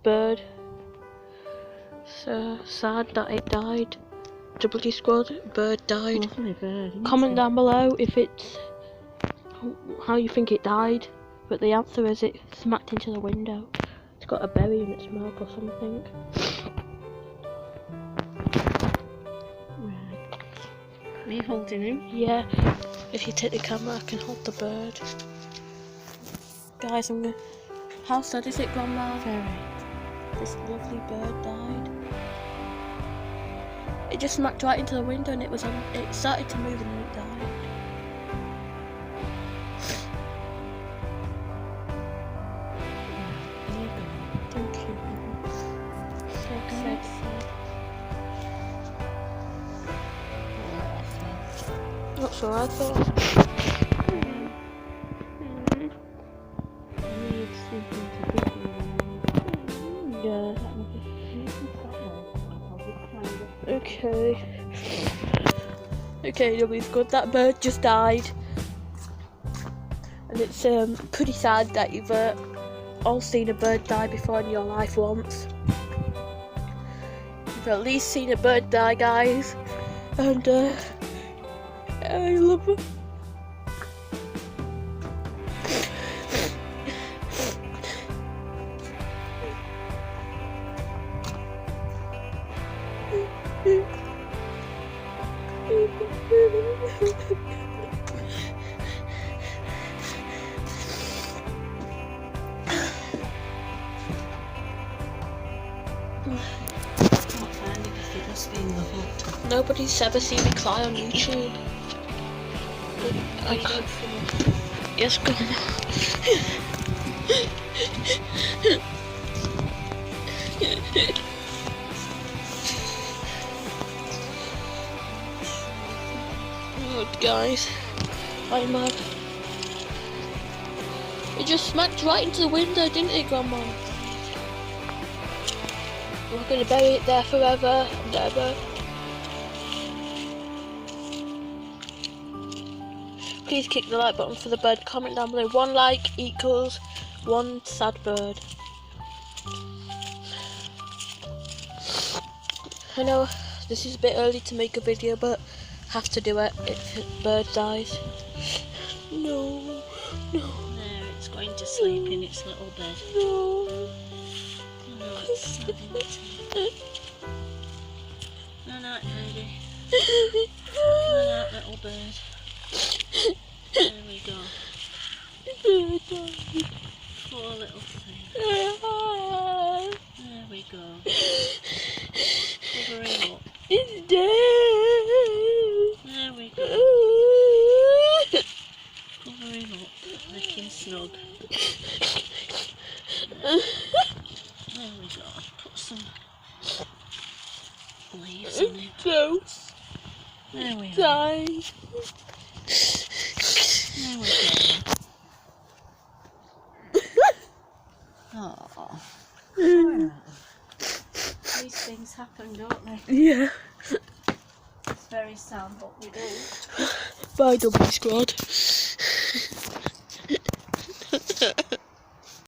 bird. So sad that it died. W Squad, bird died. Lovely bird. Comment down below if it's how you think it died. But the answer is it smacked into the window. It's got a berry in its mouth or something. Right. Are you holding him? Yeah. If you take the camera, I can hold the bird. Guys, I'm gonna. How sad is it, Grandma? Very. This lovely bird died. It just smacked right into the window and it started to move and then it died. There you go. Thank you. So sad. Not sure, I thought. I need something to give you. Yeah. You can stop now. Okay. Okay, nobody's good. That bird just died. And it's pretty sad that you've all seen a bird die before in your life once. You've at least seen a bird die, guys. And I love it. It must be in the hut. Nobody's ever seen me cry on YouTube. Yes, Grandma. Good guys, I'm mad. It just smacked right into the window, didn't it, Grandma? We're gonna bury it there forever and ever. Please click the like button for the bird. Comment down below. 1 like equals 1 sad bird. I know this is a bit early to make a video, but have to do it if the bird dies. No, no. There, it's going to sleep in its little bed. No. Oh, it's sad, isn't it? No, no, baby. No, no, little bird. There we go. Poor little thing. There we go. Cover him up. It's dead. There we go. Cover him up. Make him snug. There we go. Put some leaves on him. Close. There we are. Die. There we go. Oh. These things happen, don't they? Yeah. It's very sad, but we do. Bye, W Squad.